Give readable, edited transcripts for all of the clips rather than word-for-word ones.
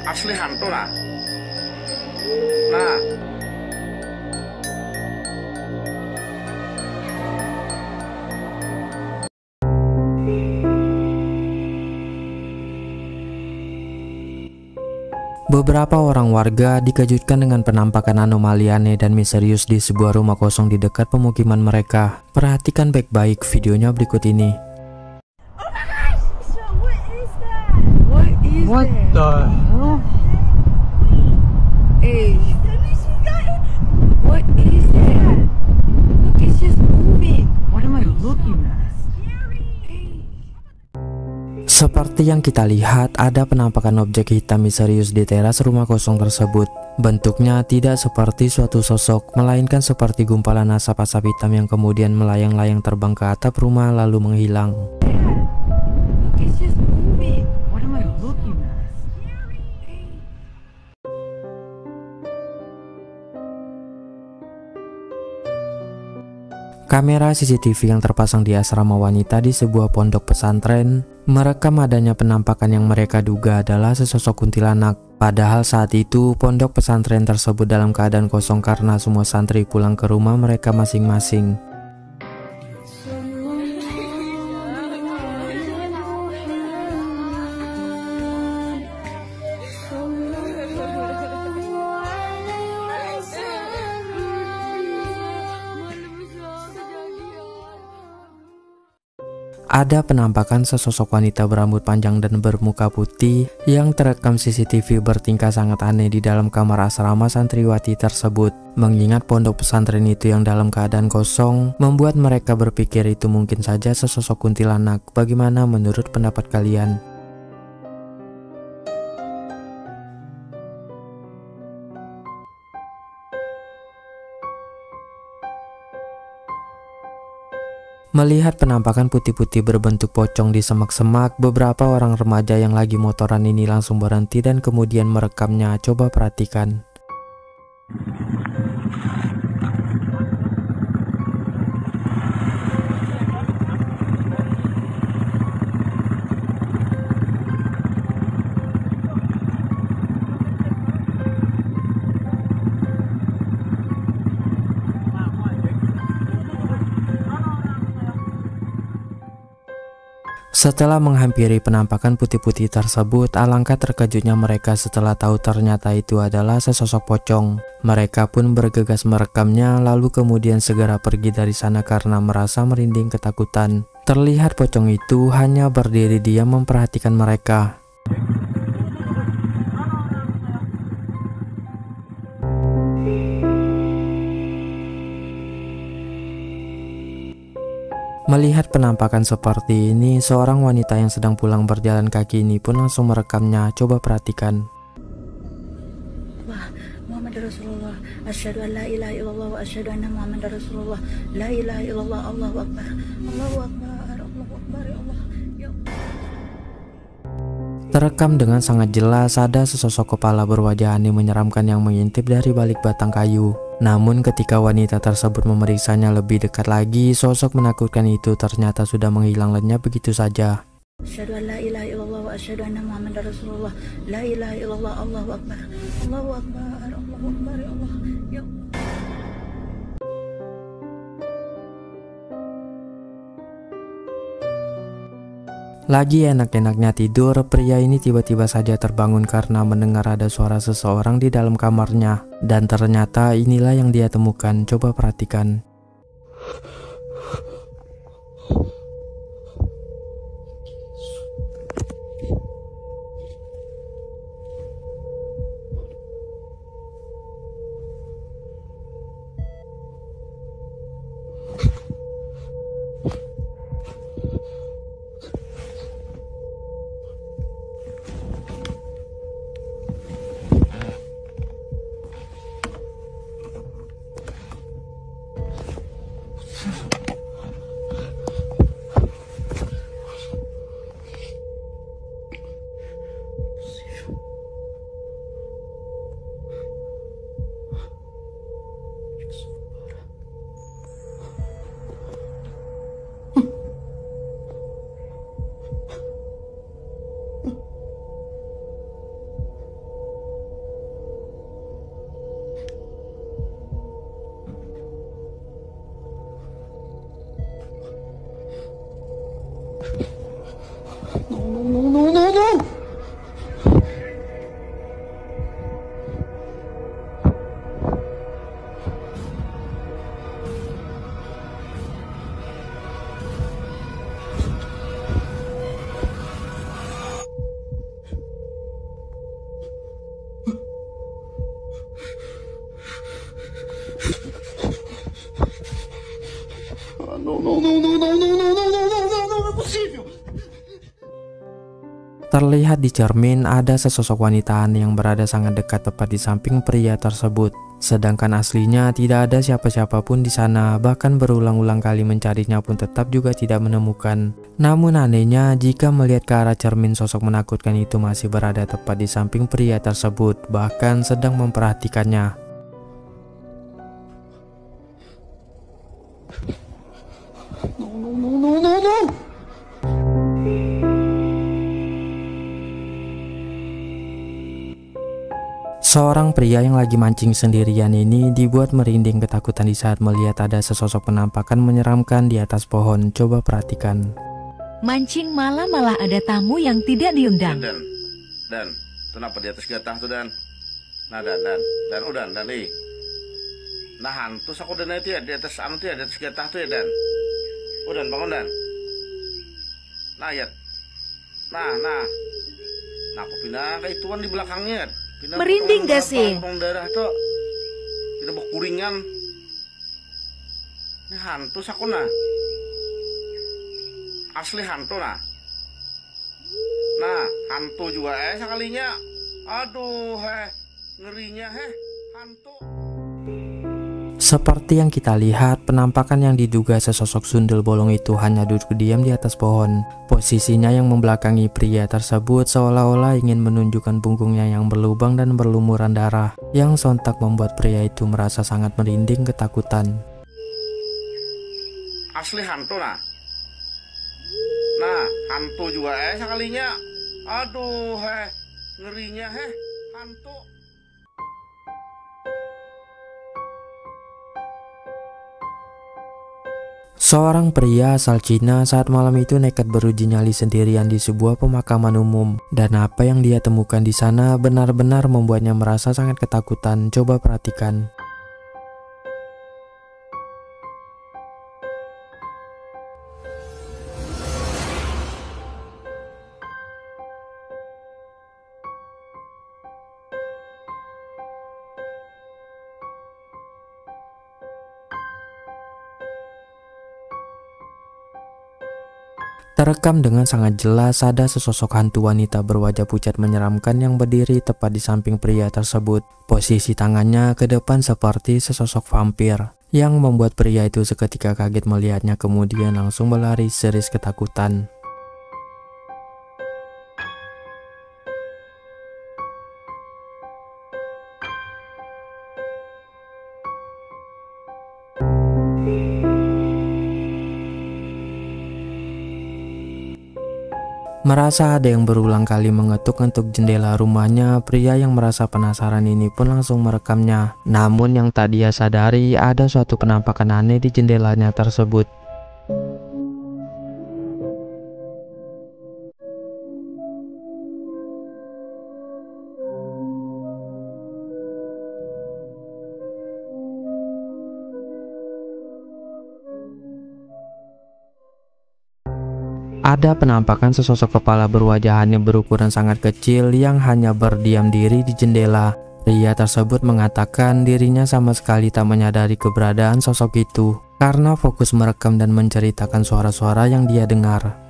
Asli hantu nah. Nah, beberapa orang warga dikejutkan dengan penampakan anomali aneh dan misterius di sebuah rumah kosong di dekat pemukiman mereka. Perhatikan baik-baik videonya berikut ini. What the hell? Hey, what is that? Look, it's just moving. What am I looking at? Seperti yang kita lihat, ada penampakan objek hitam misterius di teras rumah kosong tersebut. Bentuknya tidak seperti suatu sosok, melainkan seperti gumpalan asap-asap hitam yang kemudian melayang-layang terbang ke atap rumah lalu menghilang. Look, it's just moving. What am I looking at? Kamera CCTV yang terpasang di asrama wanita di sebuah pondok pesantren merekam adanya penampakan yang mereka duga adalah sesosok kuntilanak. Padahal saat itu pondok pesantren tersebut dalam keadaan kosong karena semua santri pulang ke rumah mereka masing-masing. Ada penampakan sesosok wanita berambut panjang dan bermuka putih yang terekam CCTV bertingkah sangat aneh di dalam kamar asrama santriwati tersebut. Mengingat pondok pesantren itu yang dalam keadaan kosong, membuat mereka berpikir itu mungkin saja sesosok kuntilanak. Bagaimana menurut pendapat kalian? Melihat penampakan putih-putih berbentuk pocong di semak-semak, beberapa orang remaja yang lagi motoran ini langsung berhenti dan kemudian merekamnya. Coba perhatikan. Setelah menghampiri penampakan putih-putih tersebut, alangkah terkejutnya mereka setelah tahu ternyata itu adalah sesosok pocong. Mereka pun bergegas merekamnya, lalu kemudian segera pergi dari sana karena merasa merinding ketakutan. Terlihat pocong itu hanya berdiri diam memperhatikan mereka. Melihat penampakan seperti ini, seorang wanita yang sedang pulang berjalan kaki ini pun langsung merekamnya. Coba perhatikan. Muhammad Rasulullah, asyhadu an la ilaha illallah wa asyhadu anna Muhammadar Rasulullah, la ilaha illallah, Allahu akbar, Allahu akbar, Allahu akbar, ya Allah. Terekam dengan sangat jelas ada sesosok kepala berwajah aneh menyeramkan yang mengintip dari balik batang kayu. Namun ketika wanita tersebut memeriksanya lebih dekat lagi, sosok menakutkan itu ternyata sudah menghilang lenyap begitu saja. Asyhadu an la ilaha illallah wa asyhadu anna Muhammadar Rasulullah, la ilaha illallah, Allahu akbar, Allahu akbar, Allahu akbar, ya Allah. Ya Allah. Lagi enak-enaknya tidur, pria ini tiba-tiba saja terbangun karena mendengar ada suara seseorang di dalam kamarnya. Dan ternyata inilah yang dia temukan. Coba perhatikan. Terlihat di cermin ada sesosok wanita aneh yang berada sangat dekat tepat di samping pria tersebut. Sedangkan aslinya tidak ada siapa-siapa pun di sana, bahkan berulang-ulang kali mencarinya pun tetap juga tidak menemukan. Namun anehnya jika melihat ke arah cermin, sosok menakutkan itu masih berada tepat di samping pria tersebut, bahkan sedang memperhatikannya. Seorang pria yang lagi mancing sendirian ini dibuat merinding ketakutan di saat melihat ada sesosok penampakan menyeramkan di atas pohon. Coba perhatikan. Mancing malah ada tamu yang tidak diundang. Dan, kenapa di atas getah tuh Dan? Nah Dan, udah Dan nih. Nah hantu aku Dan itu ya di atas anu tuh ya, di atas getah tuh ya Dan. Udah bangun Dan. Nah ya. Nah aku pindah ke ituan di belakangnya. Merinding gak sih? Darah tuh tidak berkuringan. Ini hantu sakuna. Asli hantu nah. Nah hantu juga sekalinya. Aduh ngerinya hantu. Seperti yang kita lihat, penampakan yang diduga sesosok sundel bolong itu hanya duduk diam di atas pohon. Posisinya yang membelakangi pria tersebut seolah-olah ingin menunjukkan punggungnya yang berlubang dan berlumuran darah, yang sontak membuat pria itu merasa sangat merinding ketakutan. Asli hantu nah. Nah hantu juga sekalinya. Aduh ngerinya hantu. Seorang pria asal Cina saat malam itu nekat beruji nyali sendirian di sebuah pemakaman umum, dan apa yang dia temukan di sana benar-benar membuatnya merasa sangat ketakutan. Coba perhatikan. Terekam dengan sangat jelas ada sesosok hantu wanita berwajah pucat menyeramkan yang berdiri tepat di samping pria tersebut. Posisi tangannya ke depan seperti sesosok vampir, yang membuat pria itu seketika kaget melihatnya, kemudian langsung berlari seris ketakutan. Merasa ada yang berulang kali mengetuk-ngetuk jendela rumahnya, pria yang merasa penasaran ini pun langsung merekamnya. Namun yang tak dia sadari ada suatu penampakan aneh di jendelanya tersebut. Ada penampakan sesosok kepala berwajah aneh berukuran sangat kecil yang hanya berdiam diri di jendela. Pria tersebut mengatakan dirinya sama sekali tak menyadari keberadaan sosok itu karena fokus merekam dan menceritakan suara-suara yang dia dengar.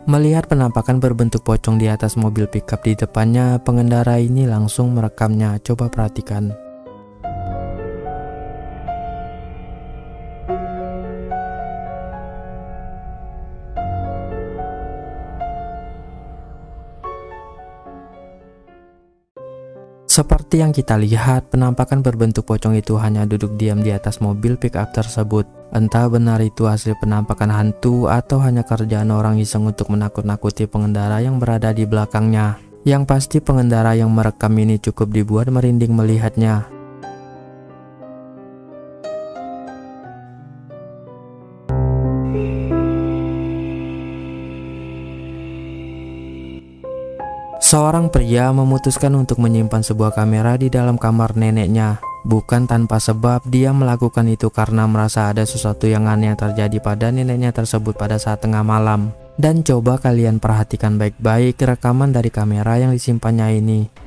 Melihat penampakan berbentuk pocong di atas mobil pickup di depannya, pengendara ini langsung merekamnya. Coba perhatikan. Seperti yang kita lihat, penampakan berbentuk pocong itu hanya duduk diam di atas mobil pickup tersebut. Entah benar itu asli penampakan hantu atau hanya kerjaan orang iseng untuk menakut-nakuti pengendara yang berada di belakangnya. Yang pasti pengendara yang merekam ini cukup dibuat merinding melihatnya. Seorang pria memutuskan untuk menyimpan sebuah kamera di dalam kamar neneknya. Bukan tanpa sebab, dia melakukan itu karena merasa ada sesuatu yang aneh yang terjadi pada neneknya tersebut pada saat tengah malam. Dan coba kalian perhatikan baik-baik rekaman dari kamera yang disimpannya ini.